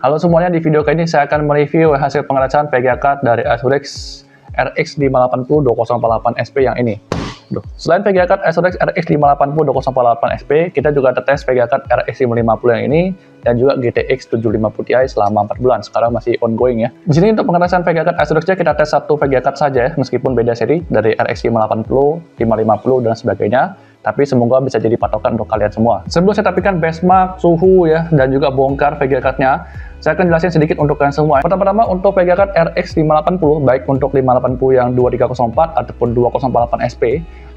Halo semuanya, di video kali ini saya akan mereview hasil pengerecan VGA card dari ASRock RX 580 2048 SP yang ini. Selain VGA card ASRock RX 580 2048 SP, kita juga ada tes VGA card RX 550 yang ini dan juga GTX 750 Ti selama 4 bulan. Sekarang masih ongoing ya. Di sini untuk pengerecan VGA card ASRock kita tes satu VGA card saja ya, meskipun beda seri dari RX 580, 550 dan sebagainya. Tapi semoga bisa jadi patokan untuk kalian semua. Sebelum saya tapikan benchmark, suhu ya, dan juga bongkar VGA card-nya, saya akan jelasin sedikit untuk kalian semua. Pertama-tama untuk VGA card RX 580, baik untuk 580 yang 2304 ataupun 2048 SP,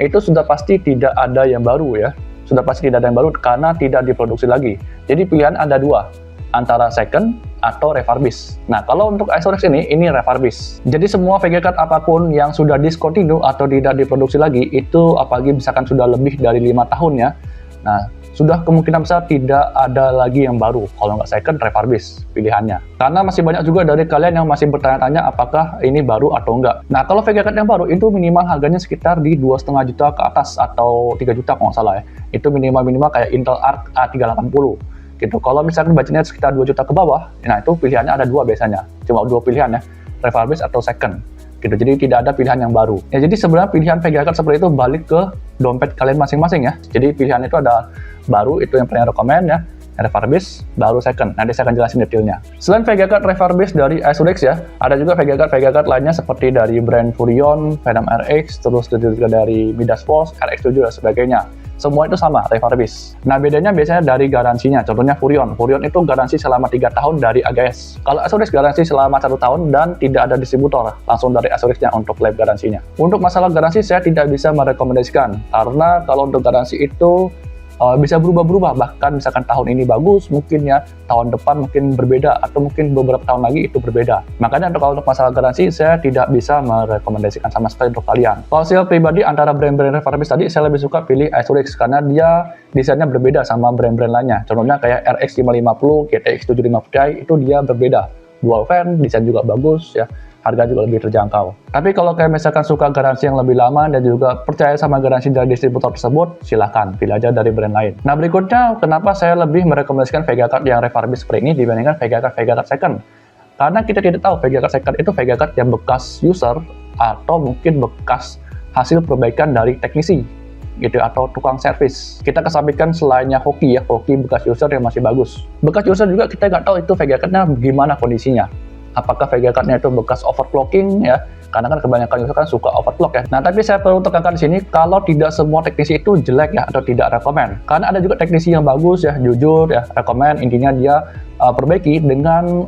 itu sudah pasti tidak ada yang baru ya. Sudah pasti tidak ada yang baru karena tidak diproduksi lagi. Jadi pilihan ada dua, antara second atau refurbish. Nah, kalau untuk ASRock ini refurbish. Jadi semua VGA card apapun yang sudah discontinue atau tidak diproduksi lagi, itu apalagi misalkan sudah lebih dari 5 tahun ya, nah, sudah kemungkinan besar tidak ada lagi yang baru. Kalau nggak second, refurbish pilihannya. Karena masih banyak juga dari kalian yang masih bertanya-tanya apakah ini baru atau enggak. Nah, kalau VGA card yang baru itu minimal harganya sekitar di 2,5 juta ke atas atau 3 juta kalau nggak salah ya. Itu minimal kayak Intel Arc A380. Gitu. Kalau misalkan budgetnya sekitar 2 juta ke bawah, nah itu pilihannya ada dua biasanya. Cuma dua pilihan ya, refurbish atau second. Gitu. Jadi tidak ada pilihan yang baru. Ya, jadi sebenarnya pilihan VGA card seperti itu balik ke dompet kalian masing-masing ya. Jadi pilihan itu ada baru, itu yang paling rekomend ya, refurbish, baru second. Nanti saya akan jelasin detailnya. Selain VGA card refurbish dari ASRock ya, ada juga VGA card lainnya seperti dari brand Furion, Phenom RX, terus juga dari Midas Force, RX7 dan sebagainya. Semua itu sama, refurbish. Nah, bedanya biasanya dari garansinya. Contohnya Furion. Furion itu garansi selama 3 tahun dari AGS. Kalau ASRock garansi selama 1 tahun dan tidak ada distributor. Langsung dari ASRock-nya untuk live garansinya. Untuk masalah garansi, saya tidak bisa merekomendasikan. Karena kalau untuk garansi itu bisa berubah-berubah. Bahkan misalkan tahun ini bagus, mungkin ya tahun depan mungkin berbeda. Atau mungkin beberapa tahun lagi itu berbeda. Makanya kalau untuk masalah garansi, saya tidak bisa merekomendasikan sama sekali untuk kalian. Kalau saya pribadi, antara brand-brand refurbish tadi, saya lebih suka pilih ASRock karena dia desainnya berbeda sama brand-brand lainnya. Contohnya kayak RX 550, GTX 750 Ti, itu dia berbeda. Dual fan, desain juga bagus ya. Harga juga lebih terjangkau. Tapi kalau kayak misalkan suka garansi yang lebih lama dan juga percaya sama garansi dari distributor tersebut, silahkan pilih aja dari brand lain. Nah, berikutnya kenapa saya lebih merekomendasikan VGA card yang refurbish seperti ini dibandingkan VGA card second. Karena kita tidak tahu VGA card second itu VGA card yang bekas user atau mungkin bekas hasil perbaikan dari teknisi gitu atau tukang servis. Kita kesampingkan selainnya hoki ya, hoki bekas user yang masih bagus. Bekas user juga kita nggak tahu itu VGA card-nya gimana kondisinya. Apakah VGA card-nya itu bekas overclocking ya? Karena kan kebanyakan user kan suka overclock ya. Nah, tapi saya perlu tekankan di sini kalau tidak semua teknisi itu jelek ya atau tidak rekomend. Karena ada juga teknisi yang bagus ya, jujur ya, rekomend. Intinya dia perbaiki dengan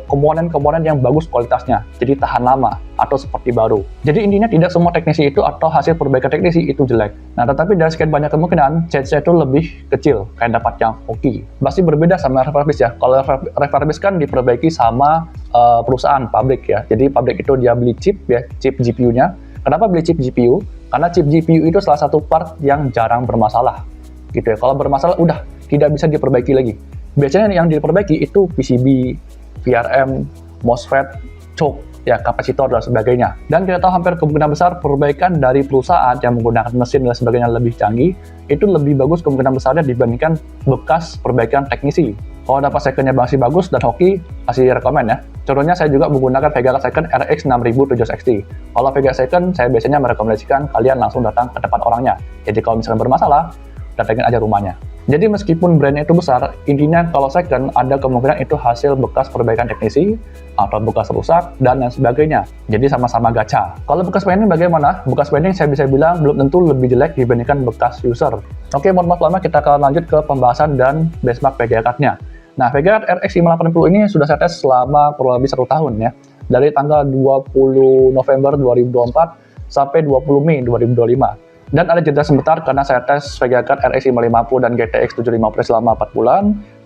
komponen-komponen yang bagus kualitasnya. Jadi tahan lama atau seperti baru. Jadi intinya tidak semua teknisi itu atau hasil perbaikan teknisi itu jelek. Nah, tetapi dari sekian banyak kemungkinan chance-nya itu lebih kecil kayak dapat yang hoki. Pasti berbeda sama refurbish ya. Kalau refurbish kan diperbaiki sama perusahaan pabrik ya. Jadi pabrik itu dia beli chip ya, chip GPU-nya. Kenapa beli chip GPU? Karena chip GPU itu salah satu part yang jarang bermasalah. Gitu ya. Kalau bermasalah udah tidak bisa diperbaiki lagi. Biasanya yang diperbaiki itu PCB, VRM, MOSFET, choke, ya kapasitor dan sebagainya. Dan kita tahu hampir kemungkinan besar perbaikan dari perusahaan yang menggunakan mesin dan sebagainya lebih canggih, itu lebih bagus kemungkinan besarnya dibandingkan bekas perbaikan teknisi. Kalau dapat second-nya masih bagus dan hoki, masih rekomend ya. Contohnya saya juga menggunakan VGA second RX 6000 7XT. Kalau VGA second, saya biasanya merekomendasikan kalian langsung datang ke tempat orangnya. Jadi kalau misalnya bermasalah, datangin aja rumahnya. Jadi meskipun brandnya itu besar, intinya kalau second ada kemungkinan itu hasil bekas perbaikan teknisi atau bekas rusak dan lain sebagainya. Jadi sama-sama gacha. Kalau bekas painting bagaimana? Bekas painting saya bisa bilang belum tentu lebih jelek dibandingkan bekas user. Oke, mohon maaf lama, kita akan lanjut ke pembahasan dan benchmark VGA card-nya. Nah, VGA card RX 580 ini sudah saya tes selama kurang lebih 1 tahun ya. Dari tanggal 20 November 2024 sampai 20 Mei 2025. Dan ada jeda sebentar karena saya tes VGA card RX 550 dan GTX 750 selama 4 bulan.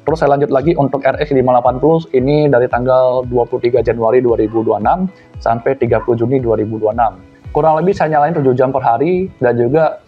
Terus saya lanjut lagi untuk RX 580 ini dari tanggal 23 Januari 2026 sampai 30 Juni 2026. Kurang lebih saya nyalain 7 jam per hari dan juga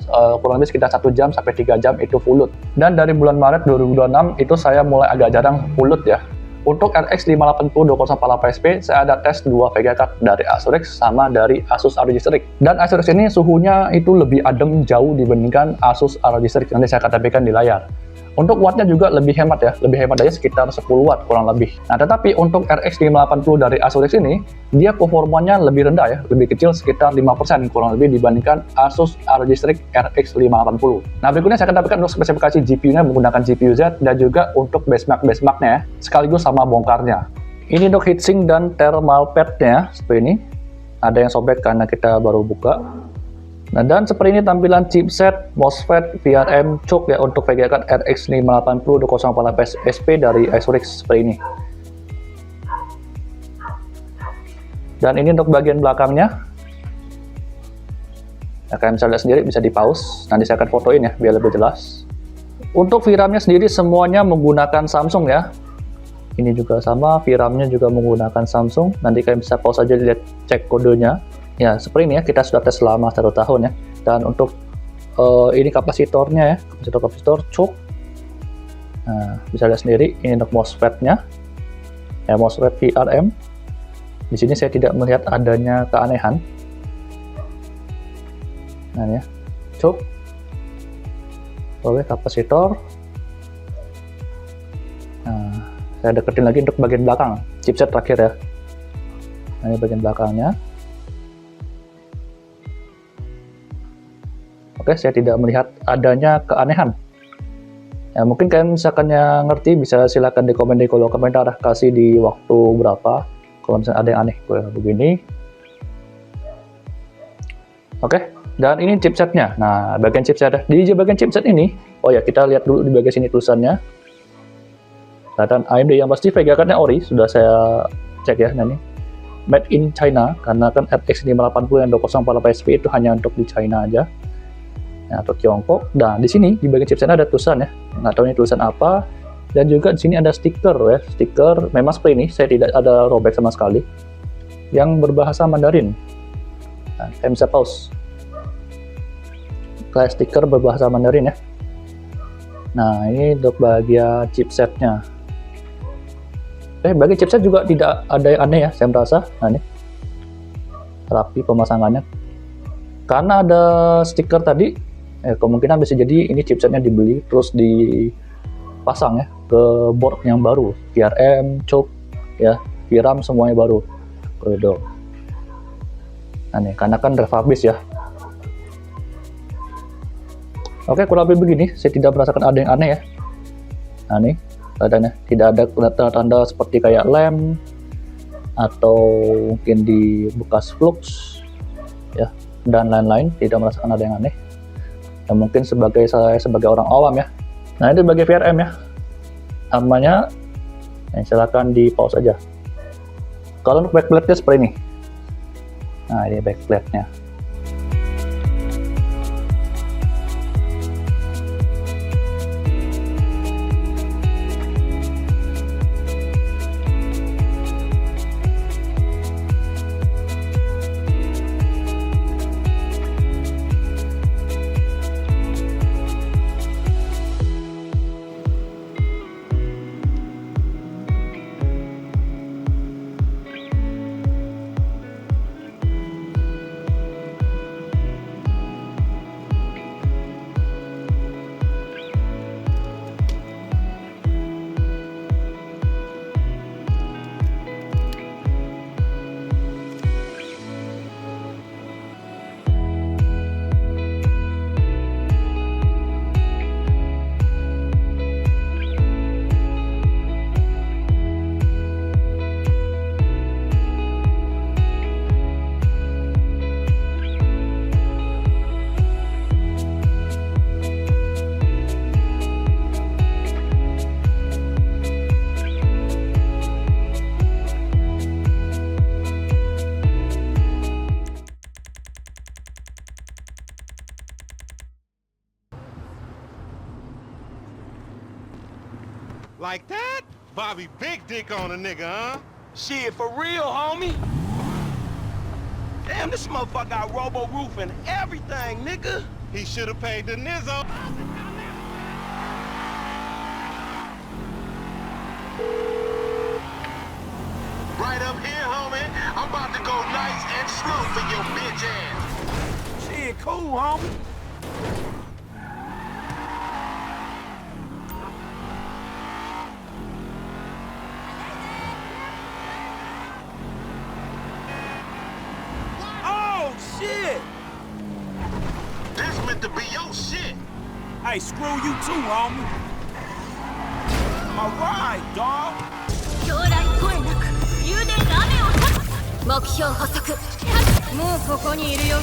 kurang lebih sekitar 1 jam sampai 3 jam itu full load. Dan dari bulan Maret 2026 itu saya mulai agak jarang full load ya. Untuk RX 580 2048 SP, saya ada tes 2 VGA card dari ASRock sama dari Asus ROG Strix. Dan ASRock ini suhunya itu lebih adem jauh dibandingkan Asus ROG Strix. Nanti saya akan tampilkan di layar. Untuk wattnya juga lebih hemat ya, lebih hemat aja sekitar 10 watt kurang lebih. Nah, tetapi untuk RX 580 dari ASRock ini, dia performanya lebih rendah ya, lebih kecil sekitar 5% kurang lebih dibandingkan Asus ROG Strix RX 580. Nah, berikutnya saya akan tampilkan untuk spesifikasi GPU-nya menggunakan GPU Z dan juga untuk benchmark-benchmark-nya ya, sekaligus sama bongkarnya. Ini untuk heatsink dan thermal pad-nya seperti ini. Ada yang sobek karena kita baru buka. Nah, dan seperti ini tampilan chipset, MOSFET, VRM, choke ya untuk VGA card RX 580 208 SP dari ASRock seperti ini. Dan ini untuk bagian belakangnya. Nah, kalian bisa lihat sendiri, bisa di pause. Nanti saya akan fotoin ya biar lebih jelas. Untuk VRAM-nya sendiri semuanya menggunakan Samsung ya. Ini juga sama, VRAM-nya juga menggunakan Samsung. Nanti kalian bisa pause aja lihat cek kodenya. Ya, seperti ini ya, kita sudah tes selama 1 tahun ya. Dan untuk ini kapasitornya ya, kapasitor choke. Nah, bisa lihat sendiri, ini untuk MOSFET-nya. Ya, MOSFET VRM. Di sini saya tidak melihat adanya keanehan. Nah, ya, choke. Oke, kapasitor. Nah, saya deketin lagi untuk bagian belakang, chipset terakhir ya. Nah, ini bagian belakangnya. Oke, saya tidak melihat adanya keanehan. Ya, mungkin kalian misalkan yang ngerti bisa silakan di komen di kolom komentar, kasih di waktu berapa kalau misalnya ada yang aneh kayak begini. Oke, dan ini chipsetnya. Nah, bagian chipset di bagian chipset ini, oh ya, kita lihat dulu di bagian sini tulisannya. Dan AMD yang pasti VGA card-nya ori, sudah saya cek ya. Nah, ini made in China, karena kan RX 580 yang 208 SP itu hanya untuk di China aja. Nah, atau Tiongkok. Nah, di sini di bagian chipset ada tulisan ya. Nggak tahu ini tulisan apa. Dan juga di sini ada stiker ya. Stiker memang seperti ini. Saya tidak ada robek sama sekali. Yang berbahasa Mandarin. Nah, saya bisa pause. Kayak stiker berbahasa Mandarin ya. Nah, ini untuk bagian chipsetnya. Bagian chipset juga tidak ada yang aneh ya, saya merasa. Nah, ini rapi pemasangannya. Karena ada stiker tadi, kemungkinan bisa jadi ini chipsetnya dibeli terus dipasang ya ke board yang baru, VRM, choke ya, VRAM semuanya baru. Koridor. Nah, nih, karena kan refurbish ya. Oke, kurang lebih begini. Saya tidak merasakan ada yang aneh ya. Nah, nih tandanya tidak ada tanda-tanda seperti kayak lem atau mungkin di bekas flux ya dan lain-lain. Tidak merasakan ada yang aneh. Ya, mungkin sebagai saya sebagai orang awam ya. Nah, ini sebagai VRM ya. Namanya, silakan di pause aja. Kalau untuk backplate-nya seperti ini. Nah, ini backplate-nya. Like that? Bobby big dick on a nigga, huh? Shit, for real, homie. Damn, this motherfucker got robo-roof and everything, nigga. He should have paid the Nizzo. Right up here, homie. I'm about to go nice and slow for your bitch ass. Shit, cool, homie. shit. This meant to be your shit. Hey, screw you too, homie. Alright, dog. 将来声なく竜で雨を断つ。目標捕捉。もうここにいるよ。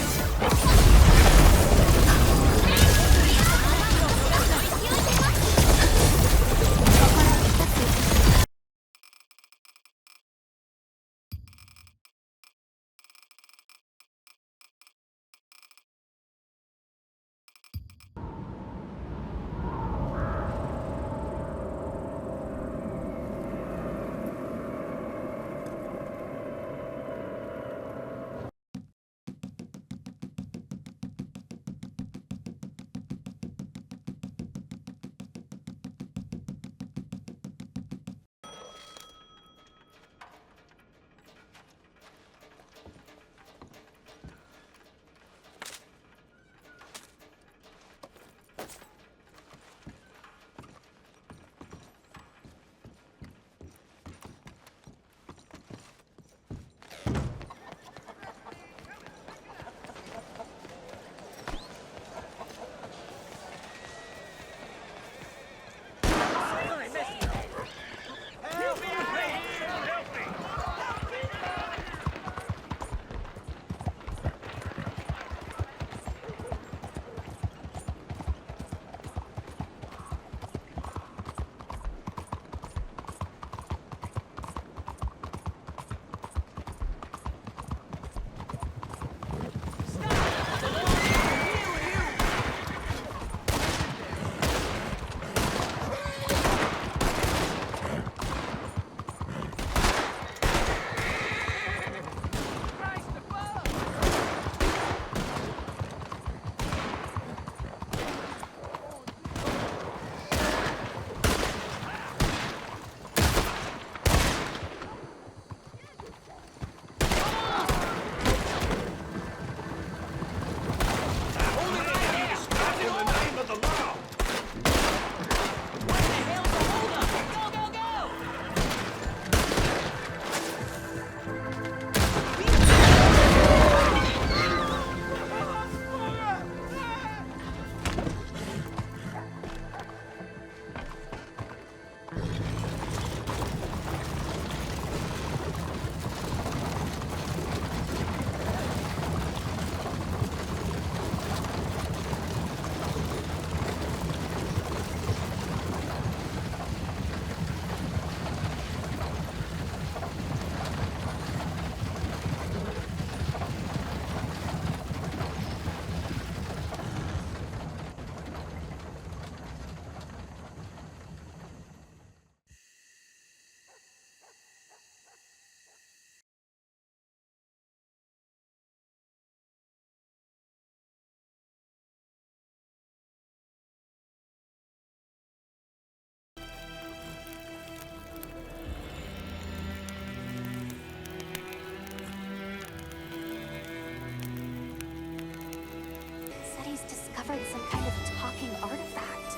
Discovered some kind of talking artifact.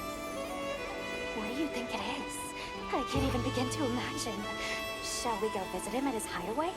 What do you think it is? I can't even begin to imagine. Shall we go visit him at his hideaway?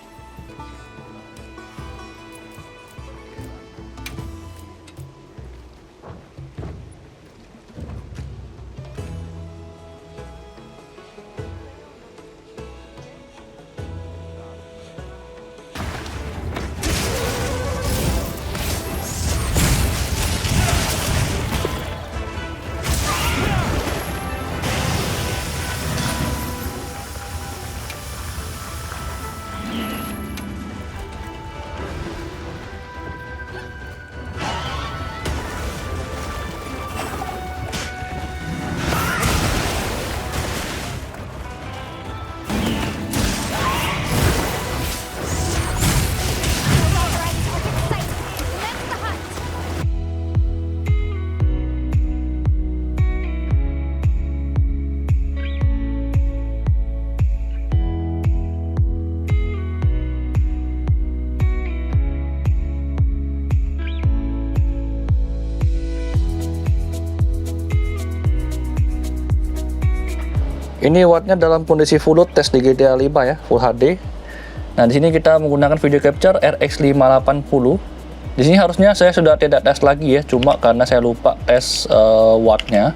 Ini wattnya dalam kondisi full load tes di GTA 5 ya, Full HD. Nah, di sini kita menggunakan video capture RX 580 Di sini harusnya saya sudah tidak tes lagi ya, cuma karena saya lupa tes wattnya,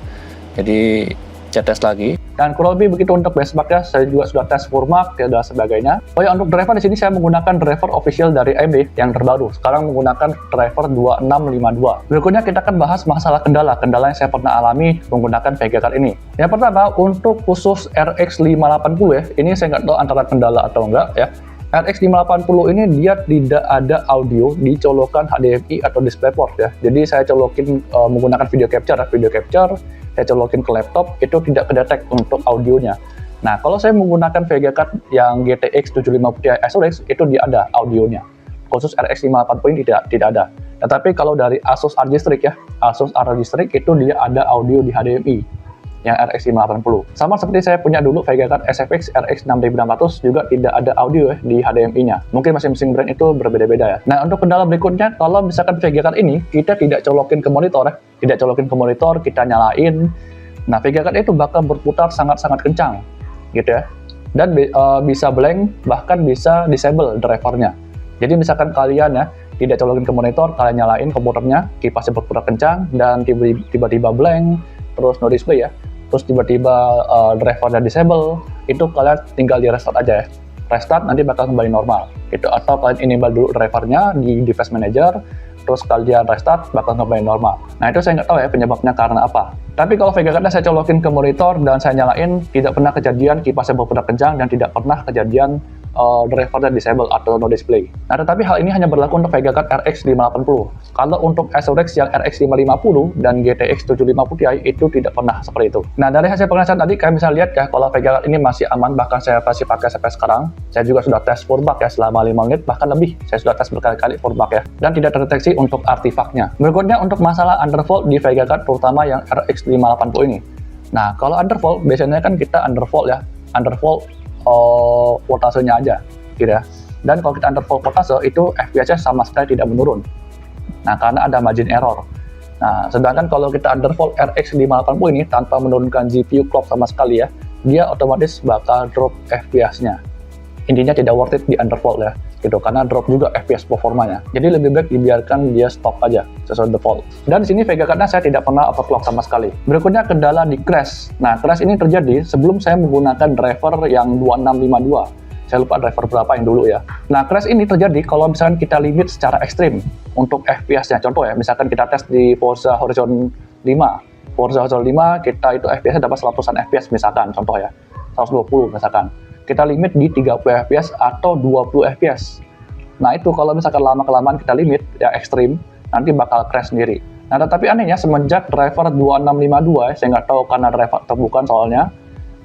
jadi saya tes lagi. Dan kurang lebih begitu untuk benchmark ya, saya juga sudah tes Furmark dan sebagainya. Oh ya, untuk driver di sini saya menggunakan driver official dari AMD yang terbaru. Sekarang menggunakan driver 2652. Berikutnya kita akan bahas masalah kendala yang saya pernah alami menggunakan VGA card ini. Yang pertama, untuk khusus RX 580 ya, ini saya nggak tahu antara kendala atau enggak ya. RX 580 ini dia tidak ada audio dicolokan HDMI atau DisplayPort ya. Jadi saya colokin menggunakan video capture, saya colokin ke laptop, itu tidak kedetek untuk audionya. Nah, kalau saya menggunakan VGA card yang GTX 750 Ti SRX, itu dia ada audionya. Khusus RX 580 ini tidak ada. Tetapi kalau dari Asus ROG Strix ya, Asus ROG Strix itu dia ada audio di HDMI yang RX 580. Sama seperti saya punya dulu VGA card SFX RX 6600 juga tidak ada audio ya di HDMI-nya. Mungkin masing-masing brand itu berbeda-beda ya. Nah, untuk kendala berikutnya, kalau misalkan VGA card ini kita tidak colokin ke monitor ya, kita nyalain. Nah, VGA card itu bakal berputar sangat-sangat kencang gitu ya. Dan bisa blank, bahkan bisa disable drivernya. Jadi misalkan kalian ya tidak colokin ke monitor, kalian nyalain komputernya, kipasnya berputar kencang dan tiba-tiba blank, terus no display ya. Terus tiba-tiba drivernya disable, itu kalian tinggal di restart aja ya. Restart nanti bakal kembali normal gitu. Atau kalian enable dulu drivernya di device manager, terus kalian restart bakal kembali normal. Nah, itu saya nggak tahu ya penyebabnya karena apa. Tapi kalau VGA card saya colokin ke monitor dan saya nyalain, tidak pernah kejadian kipasnya berputar kencang dan tidak pernah kejadian drivernya disable atau no display. Nah, tetapi hal ini hanya berlaku untuk VGA card RX 580. Kalau untuk SRX yang RX 550 dan GTX 750 Ti itu tidak pernah seperti itu. Nah, dari hasil pengetesan tadi kalian bisa lihat ya kalau VGA card ini masih aman, bahkan saya masih pakai sampai sekarang. Saya juga sudah tes Furmark ya selama 5 menit bahkan lebih. Saya sudah tes berkali-kali Furmark ya dan tidak terdeteksi untuk artifaknya. Berikutnya untuk masalah undervolt di VGA card terutama yang RX 580 ini. Nah, kalau undervolt biasanya kan kita undervolt voltasenya aja gitu ya. Dan kalau kita undervolt voltase itu FPS-nya sama sekali tidak menurun. Nah, karena ada margin error. Nah, sedangkan kalau kita undervolt RX 580 ini tanpa menurunkan GPU clock sama sekali ya, dia otomatis bakal drop FPS-nya. Intinya tidak worth it di undervolt ya gitu, karena drop juga FPS performanya. Jadi lebih baik dibiarkan dia stop aja sesuai default. Dan di sini VGA card-nya saya tidak pernah overclock sama sekali. Berikutnya kendala di crash. Nah, crash ini terjadi sebelum saya menggunakan driver yang 2652. Saya lupa driver berapa yang dulu ya. Nah, crash ini terjadi kalau misalkan kita limit secara ekstrim untuk FPS-nya. Contoh ya, misalkan kita tes di Forza Horizon 5. Forza Horizon 5 kita itu FPS-nya dapat 100-an FPS misalkan, contoh ya. 120 misalkan. Kita limit di 30 fps atau 20 fps. Nah, itu kalau misalkan lama-kelamaan kita limit ya ekstrim, nanti bakal crash sendiri. Nah, tetapi anehnya semenjak driver 2652, saya nggak tahu karena driver atau bukan soalnya.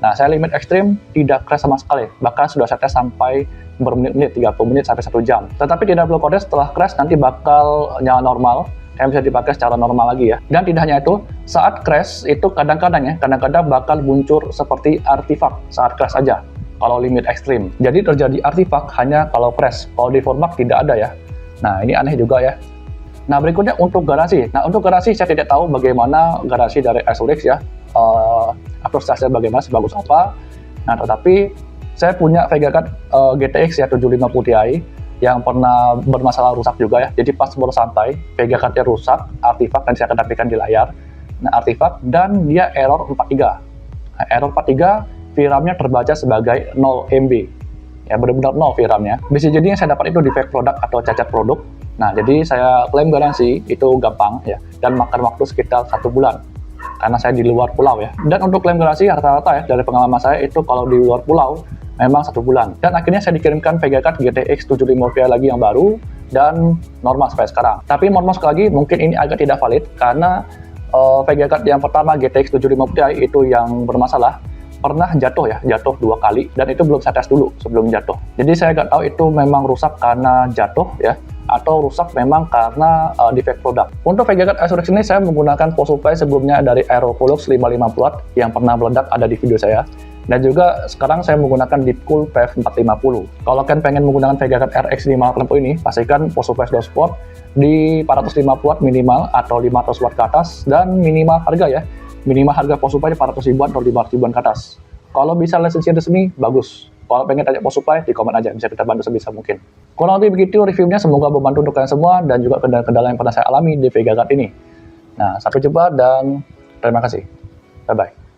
Nah, saya limit ekstrim tidak crash sama sekali. Bahkan sudah saya tes sampai bermenit-menit, 30 menit sampai 1 jam. Tetapi tidak perlu kode, setelah crash nanti bakal nyala normal. Bisa dipakai secara normal lagi ya. Dan tidak hanya itu, saat crash itu kadang-kadang bakal muncul seperti artifak saat crash aja. Kalau limit ekstrim. Jadi terjadi artifak hanya kalau crash. Kalau di Furmark tidak ada ya. Nah, ini aneh juga ya. Nah, berikutnya untuk garasi. Nah, untuk garasi saya tidak tahu bagaimana garasi dari SRX ya. Apresiasinya bagaimana, sebagus apa. Nah, tetapi saya punya VGA card GTX ya 750 Ti yang pernah bermasalah rusak juga ya. Jadi pas baru santai, VGA card-nya rusak, artifak dan saya akan tampilkan di layar. Nah, artifak dan dia error 43. Nah, error 43 VRAM-nya terbaca sebagai 0 MB. Ya, benar-benar 0 VRAM-nya. Bisa jadi yang saya dapat itu defect produk atau cacat produk. Nah, jadi saya klaim garansi itu gampang ya, dan makan waktu sekitar 1 bulan. Karena saya di luar pulau ya. Dan untuk klaim garansi rata-rata ya, dari pengalaman saya itu kalau di luar pulau memang 1 bulan. Dan akhirnya saya dikirimkan VGA card GTX 750 Ti lagi yang baru dan normal sampai sekarang. Tapi mohon maaf sekali lagi, mungkin ini agak tidak valid karena VGA card yang pertama GTX 750 Ti itu yang bermasalah pernah jatuh 2 kali dan itu belum saya tes dulu sebelum jatuh. Jadi saya nggak tahu itu memang rusak karena jatuh ya atau rusak memang karena defect produk. Untuk VGA card SRX ini saya menggunakan power supply sebelumnya dari Aerovolux 550 watt yang pernah meledak, ada di video saya. Dan juga sekarang saya menggunakan Deepcool PF450. Kalau kalian pengen menggunakan VGA card RX 580 ini, pastikan power supply sudah support di 450 watt minimal atau 500 watt ke atas dan minimal harga ya. Minimal harga power supply 400 ribuan atau 500 ribuan ke atas. Kalau bisa lisensi resmi, bagus. Kalau pengen tanya power supply, di komen aja, bisa kita bantu sebisa mungkin. Kurang lebih begitu reviewnya, semoga membantu untuk kalian semua dan juga kendala-kendala yang pernah saya alami di Vega Card ini. Nah, sampai jumpa dan terima kasih. Bye-bye.